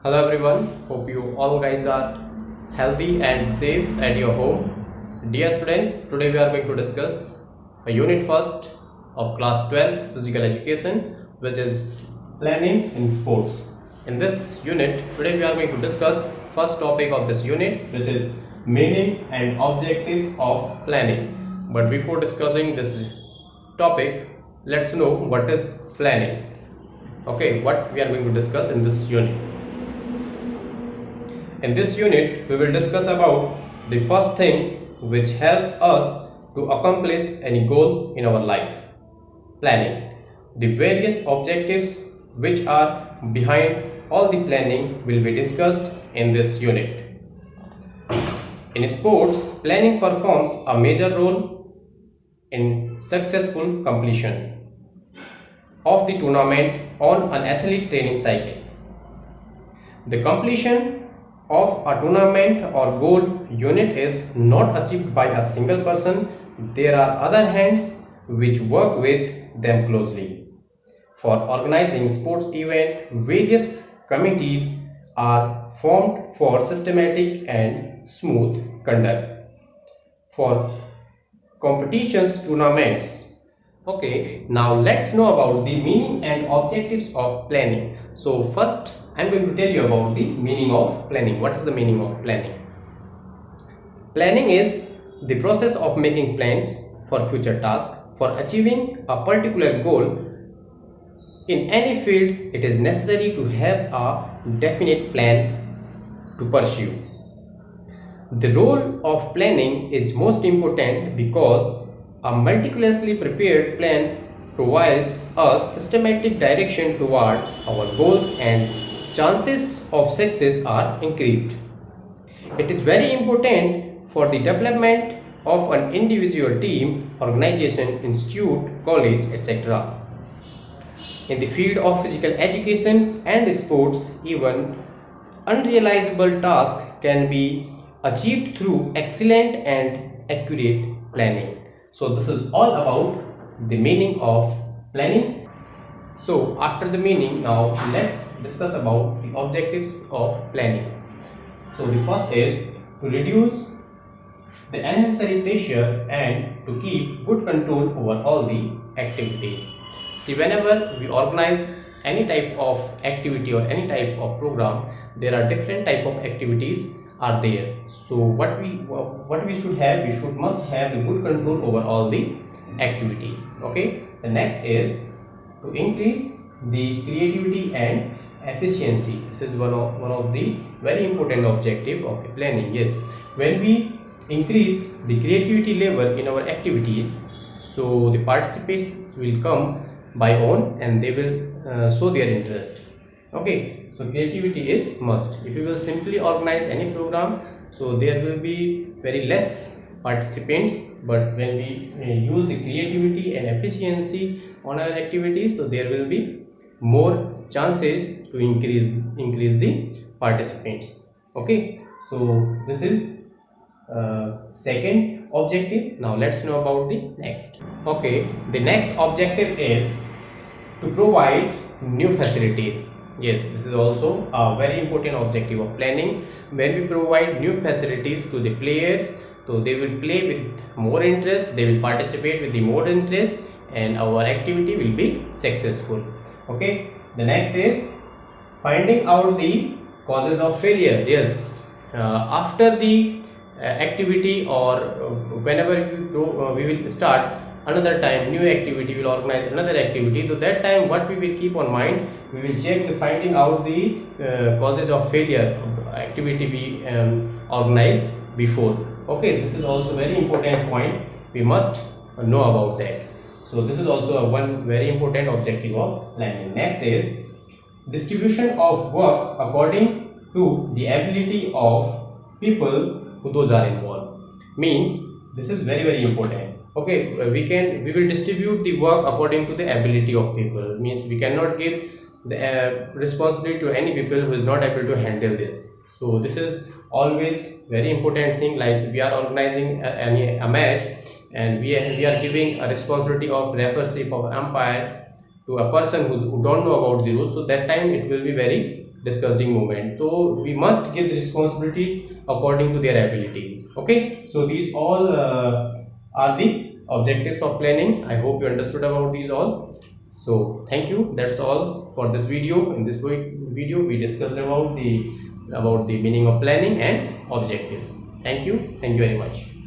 Hello everyone, hope you all guys are healthy and safe at your home. Dear students, today we are going to discuss a unit first of class 12 physical education, which is planning in sports. In this unit, today we are going to discuss first topic of this unit, which is meaning and objectives of planning. But before discussing this topic, let's know what is planning. Okay, what we are going to discuss in this unit. In this unit, we will discuss about the first thing which helps us to accomplish any goal in our life. Planning. The various objectives which are behind all the planning will be discussed in this unit. In sports, planning performs a major role in successful completion of the tournament on an athlete training cycle. The completion of a tournament or goal unit is not achieved by a single person. There are other hands which work with them closely. For organizing sports event, various committees are formed for systematic and smooth conduct. For competitions, tournaments. Okay, now let's know about the meaning and objectives of planning. So first I'm going to tell you about the meaning of planning. What is the meaning of planning? Planning is the process of making plans for future tasks. For achieving a particular goal in any field, it is necessary to have a definite plan to pursue. The role of planning is most important because a meticulously prepared plan provides us systematic direction towards our goals and chances of success are increased. It is very important for the development of an individual, team, organization, institute, college, etc. In the field of physical education and sports, even unrealizable tasks can be achieved through excellent and accurate planning. So this is all about the meaning of planning. So after the meaning, now let's discuss about the objectives of planning. So the first is to reduce the unnecessary pressure and to keep good control over all the activities. See, whenever we organize any type of activity or any type of program, there are different type of activities are there. So what we should have, we must have the good control over all the activities. Okay, the next is to increase the creativity and efficiency. This is one of the very important objective of the planning. Yes, when we increase the creativity level in our activities, so the participants will come by own and they will show their interest. Okay, so creativity is must. If you will simply organize any program, so there will be very less participants, but when we use the creativity and efficiency on our activities, so there will be more chances to increase the participants. Okay, so this is second objective. Now let's know about the next. Okay, the next objective is to provide new facilities. Yes, this is also a very important objective of planning. When we provide new facilities to the players, so they will play with more interest, they will participate with the more interest, and our activity will be successful. Okay, the next is finding out the causes of failure. Yes, after the activity or whenever we will start another time new activity, will organize another activity, so that time what we will keep on mind, we will check the finding out the causes of failure of the activity we organize before. Okay, this is also very important point, we must know about that. So this is also one very important objective of planning. Next is distribution of work according to the ability of people who those are involved. Means this is very important. Okay, we will distribute the work according to the ability of people. Means we cannot give the responsibility to any people who is not able to handle this. So this is always very important thing. Like we are organizing a match, and we are giving a responsibility of referee of umpire to a person who don't know about the rules. So that time it will be very discussed in movement. So we must give the responsibilities according to their abilities. Okay, so these all are the objectives of planning. I hope you understood about these all. So thank you. That's all for this video. In this video, we discussed about the meaning of planning and objectives. Thank you. Thank you very much.